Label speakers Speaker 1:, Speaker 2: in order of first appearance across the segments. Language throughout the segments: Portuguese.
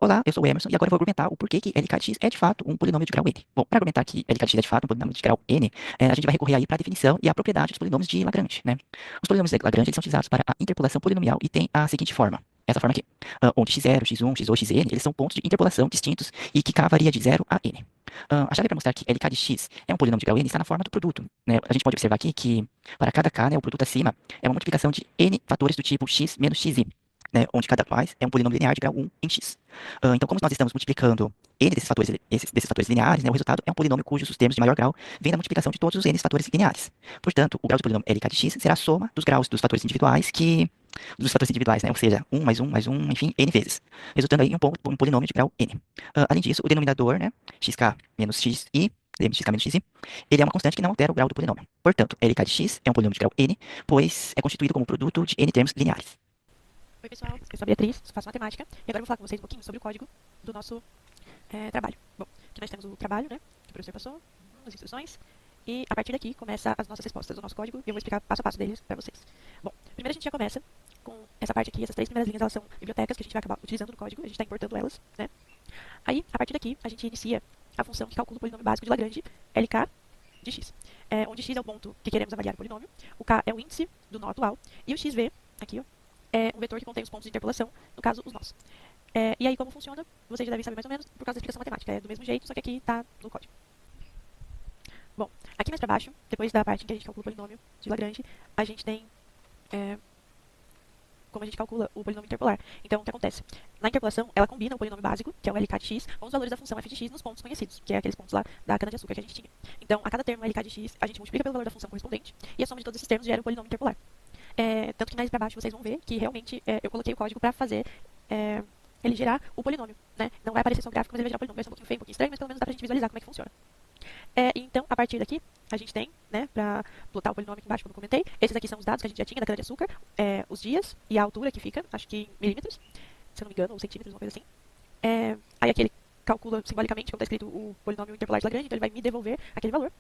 Speaker 1: Olá, eu sou o Emerson e agora eu vou argumentar o porquê que LK de x é de fato um polinômio de grau n. Bom, para argumentar que LK de x é de fato um polinômio de grau n, a gente vai recorrer aí para a definição e a propriedade dos polinômios de Lagrange, né? Os polinômios de Lagrange eles são utilizados para a interpolação polinomial e tem a seguinte forma. Essa forma aqui, onde x0, x1, x2, xn, eles são pontos de interpolação distintos e que k varia de 0 a n. A chave para mostrar que LK de x é um polinômio de grau n está na forma do produto, né? A gente pode observar aqui que para cada k, né, o produto acima é uma multiplicação de n fatores do tipo x menos xi, né, onde cada mais é um polinômio linear de grau 1 em x. Então, como nós estamos multiplicando n desses fatores lineares, né, o resultado é um polinômio cujos termos de maior grau vêm da multiplicação de todos os n fatores lineares. Portanto, o grau do polinômio LK de x será a soma dos graus dos fatores individuais, né, ou seja, 1 mais 1, enfim, n vezes, resultando aí em um polinômio de grau n. Além disso, o denominador, né, xk menos xi, xk menos xi, ele é uma constante que não altera o grau do polinômio. Portanto, LK de x é um polinômio de grau n, pois é constituído como produto de n termos lineares.
Speaker 2: Oi, pessoal. Eu sou a Beatriz, faço matemática. E agora eu vou falar com vocês um pouquinho sobre o código do nosso trabalho. Bom, aqui nós temos o trabalho, né, que o professor passou, as instruções. E a partir daqui começa as nossas respostas do nosso código. E eu vou explicar passo a passo deles para vocês. Bom, primeiro a gente já começa com essa parte aqui. Essas três primeiras linhas, elas são bibliotecas que a gente vai acabar utilizando no código. A gente está importando elas, né. Aí, a partir daqui, a gente inicia a função que calcula o polinômio básico de Lagrange, LK de x. Onde x é o ponto que queremos avaliar o polinômio, o k é o índice do nó atual, e o xv, aqui, ó, é um vetor que contém os pontos de interpolação, no caso, os nós. E aí, como funciona, vocês já devem saber mais ou menos por causa da explicação matemática. É do mesmo jeito, só que aqui está no código. Bom, aqui mais para baixo, depois da parte em que a gente calcula o polinômio de Lagrange, a gente tem como a gente calcula o polinômio interpolar. Então, o que acontece? Na interpolação, ela combina o polinômio básico, que é o LK de x, com os valores da função f de x nos pontos conhecidos, que é aqueles pontos lá da cana-de-açúcar que a gente tinha. Então, a cada termo LK de x, a gente multiplica pelo valor da função correspondente, e a soma de todos esses termos gera o polinômio interpolar. Tanto que mais para baixo vocês vão ver que realmente eu coloquei o código para fazer ele gerar o polinômio, né? Não vai aparecer só o gráfico, mas ele vai gerar o polinômio. Vai ser um pouquinho feio, um pouquinho estranho, mas pelo menos dá pra gente visualizar como é que funciona. Então, a partir daqui, a gente tem, né, para plotar o polinômio aqui embaixo, como eu comentei. Esses aqui são os dados que a gente já tinha da cana-de-açúcar, os dias e a altura que fica, acho que em milímetros, se eu não me engano, ou centímetros, uma coisa assim. Aí aqui ele calcula simbolicamente, como está escrito o polinômio interpolar de Lagrange, então ele vai me devolver aquele valor.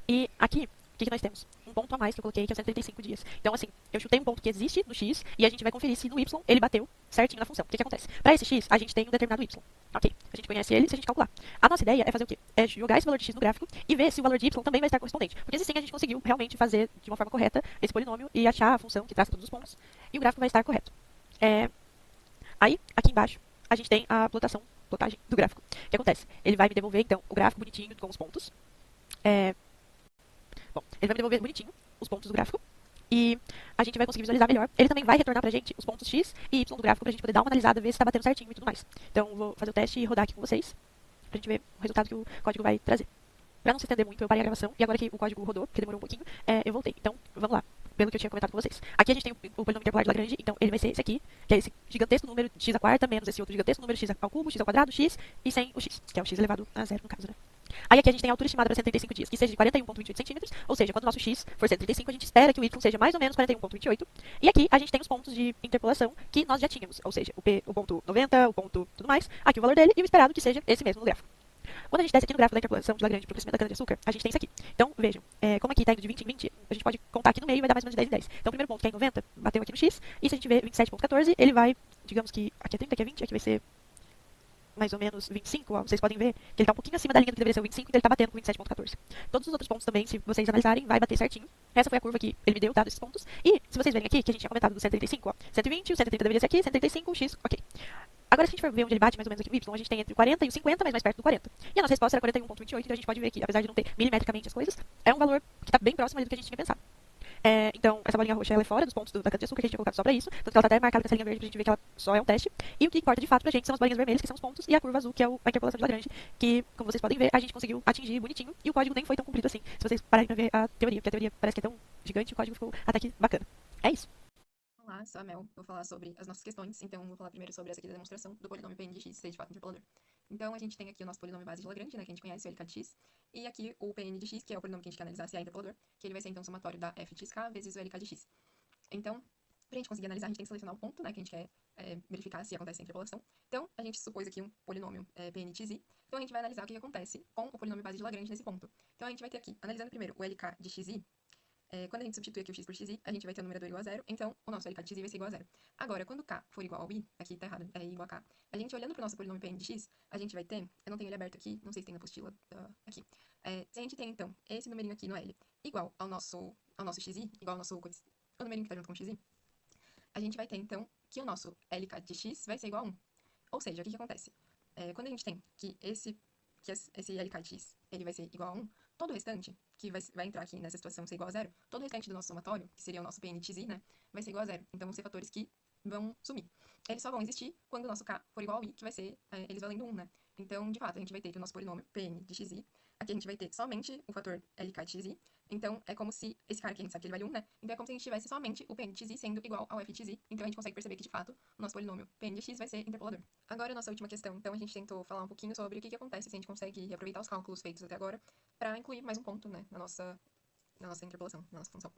Speaker 2: E aqui, o que nós temos? Um ponto a mais que eu coloquei, que é 135 dias. Então, assim, eu chutei um ponto que existe no x e a gente vai conferir se no y ele bateu certinho na função. O que acontece? Para esse x, a gente tem um determinado y. Ok, a gente conhece ele se a gente calcular. A nossa ideia é fazer o quê? É jogar esse valor de x no gráfico e ver se o valor de y também vai estar correspondente. Porque assim a gente conseguiu realmente fazer de uma forma correta esse polinômio e achar a função que traça todos os pontos. E o gráfico vai estar correto. Aí, aqui embaixo, a gente tem a plotagem do gráfico. O que acontece? Ele vai me devolver, então, o gráfico bonitinho com os pontos. Bom, ele vai me devolver bonitinho os pontos do gráfico. E a gente vai conseguir visualizar melhor. Ele também vai retornar pra gente os pontos x e y do gráfico pra gente poder dar uma analisada, ver se tá batendo certinho e tudo mais. Então, vou fazer o teste e rodar aqui com vocês pra gente ver o resultado que o código vai trazer. Pra não se estender muito, eu parei a gravação e agora que o código rodou, porque demorou um pouquinho, eu voltei. Então, vamos lá. Pelo que eu tinha comentado com vocês. Aqui a gente tem o polinômio interpolar de Lagrange, então ele vai ser esse aqui, que é esse gigantesco número x à quarta, menos esse outro gigantesco número x ao cubo, x ao quadrado, x, e sem o x, que é o x elevado a zero no caso, né? Aí aqui a gente tem a altura estimada para 135 dias, que seja de 41,28 centímetros, ou seja, quando o nosso x for 135, a gente espera que o y seja mais ou menos 41,28. E aqui a gente tem os pontos de interpolação que nós já tínhamos, ou seja, o ponto 90, o ponto tudo mais, aqui o valor dele e o esperado que seja esse mesmo no gráfico. Quando a gente desce aqui no gráfico da interpolação de Lagrange para o crescimento da cana-de-açúcar, a gente tem isso aqui. Então, vejam, como aqui está indo de 20 em 20, a gente pode contar aqui no meio e vai dar mais ou menos de 10 em 10. Então, o primeiro ponto que é em 90, bateu aqui no x, e se a gente vê 27,14, ele vai, digamos que aqui é 30, aqui é 20, aqui vai ser mais ou menos 25, ó, vocês podem ver que ele está um pouquinho acima da linha do que deveria ser o 25, então ele está batendo com 27,14. Todos os outros pontos também, se vocês analisarem, vai bater certinho. Essa foi a curva que ele me deu, dado esses pontos. E se vocês verem aqui, que a gente tinha comentado do 135, ó, 120, o 130 deveria ser aqui, 135, o x, ok. Agora, se a gente for ver onde ele bate mais ou menos aqui no y, a gente tem entre o 40 e o 50, mas mais perto do 40. E a nossa resposta era 41,28, então a gente pode ver que, apesar de não ter milimetricamente as coisas, é um valor que está bem próximo ali do que a gente tinha pensado. Então, essa bolinha roxa ela é fora dos pontos da cana-de-açúcar que a gente tinha colocado só pra isso. Tanto que ela tá até marcada com essa linha verde pra gente ver que ela só é um teste. E o que importa de fato pra gente são as bolinhas vermelhas, que são os pontos, e a curva azul, que é a interpolação de Lagrange, que, como vocês podem ver, a gente conseguiu atingir bonitinho. E o código nem foi tão comprido assim, se vocês pararem pra ver a teoria, porque a teoria parece que é tão gigante, o código ficou até aqui bacana. É isso.
Speaker 3: Olá, sou a Mel. Vou falar sobre as nossas questões. Então, vou falar primeiro sobre essa aqui da demonstração do polinômio Pn de x ser de fato interpolador. Então, a gente tem aqui o nosso polinômio base de Lagrange, né, que a gente conhece, o LK de x. E aqui o Pn de x, que é o polinômio que a gente quer analisar se é interpolador, que ele vai ser, então, o somatório da f de xk vezes o LK de x. Então, pra gente conseguir analisar, a gente tem que selecionar o ponto, né, que a gente quer verificar se acontece a interpolação. Então, a gente supôs aqui um polinômio Pn de x. Então, a gente vai analisar o que acontece com o polinômio base de Lagrange nesse ponto. Então, a gente vai ter aqui, analisando primeiro o LK de xi, Quando a gente substitui aqui o x por xi, a gente vai ter o numerador igual a zero, então o nosso LK de xi vai ser igual a zero. Agora, quando k for igual ao i, aqui tá errado, é igual a k, a gente olhando pro nosso polinômio Pn de x, a gente vai ter, eu não tenho ele aberto aqui, não sei se tem na apostila aqui. Se a gente tem, então, esse numerinho aqui no L igual ao nosso xi, igual ao nosso o numerinho que tá junto com o xi, a gente vai ter, então, que o nosso LK de x vai ser igual a 1. Ou seja, o que acontece? Quando a gente tem que esse LK de x ele vai ser igual a 1, todo o restante, que vai entrar aqui nessa situação ser igual a zero, todo o restante do nosso somatório, que seria o nosso Pn de xi, né, vai ser igual a zero. Então, vão ser fatores que vão sumir. Eles só vão existir quando o nosso k for igual ao i, que vai ser eles valendo 1, né? Então, de fato, a gente vai ter que o nosso polinômio Pn de xi, aqui a gente vai ter somente o fator LK de xi, então é como se esse cara aqui a gente sabe que ele vale 1, né? Então é como se a gente tivesse somente o Pn de xi sendo igual ao f de xi, então a gente consegue perceber que, de fato, o nosso polinômio Pn de x vai ser interpolador. Agora, a nossa última questão, então a gente tentou falar um pouquinho sobre o que acontece se a gente consegue reaproveitar os cálculos feitos até agora para incluir mais um ponto, né, na nossa interpolação, na nossa função.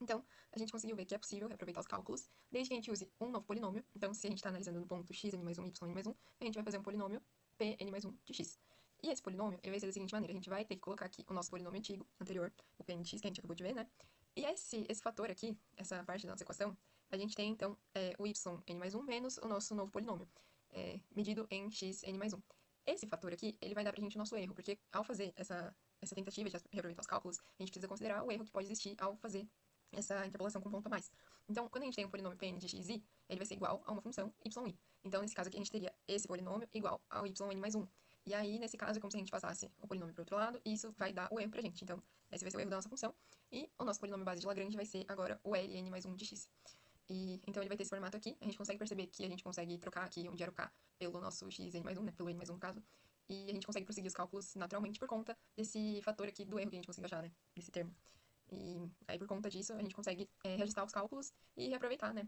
Speaker 3: Então, a gente conseguiu ver que é possível reaproveitar os cálculos, desde que a gente use um novo polinômio. Então, se a gente está analisando no ponto xn mais 1, yn mais 1, a gente vai fazer um polinômio Pn mais 1 de x. E esse polinômio, ele vai ser da seguinte maneira, a gente vai ter que colocar aqui o nosso polinômio antigo, anterior, o Pn de x, que a gente acabou de ver, né? E esse fator aqui, essa parte da nossa equação, a gente tem, então, o yn mais 1 menos o nosso novo polinômio, medido em xn mais 1. Esse fator aqui, ele vai dar pra gente o nosso erro, porque ao fazer essa tentativa de reaproveitar os cálculos, a gente precisa considerar o erro que pode existir ao fazer essa interpolação com ponto a mais. Então, quando a gente tem um polinômio Pn de xi, ele vai ser igual a uma função yi. Então, nesse caso aqui, a gente teria esse polinômio igual ao yn mais 1. E aí, nesse caso, é como se a gente passasse o polinômio para o outro lado, e isso vai dar o erro pra gente. Então, esse vai ser o erro da nossa função. E o nosso polinômio base de Lagrange vai ser agora o Ln mais 1 de x. Então, ele vai ter esse formato aqui. A gente consegue perceber que a gente consegue trocar aqui onde era o k pelo nosso xn mais 1, né? Pelo n mais 1 no caso. E a gente consegue prosseguir os cálculos naturalmente por conta desse fator aqui do erro que a gente conseguiu achar, né? Desse termo. E aí, por conta disso, a gente consegue reajustar os cálculos e reaproveitar, né?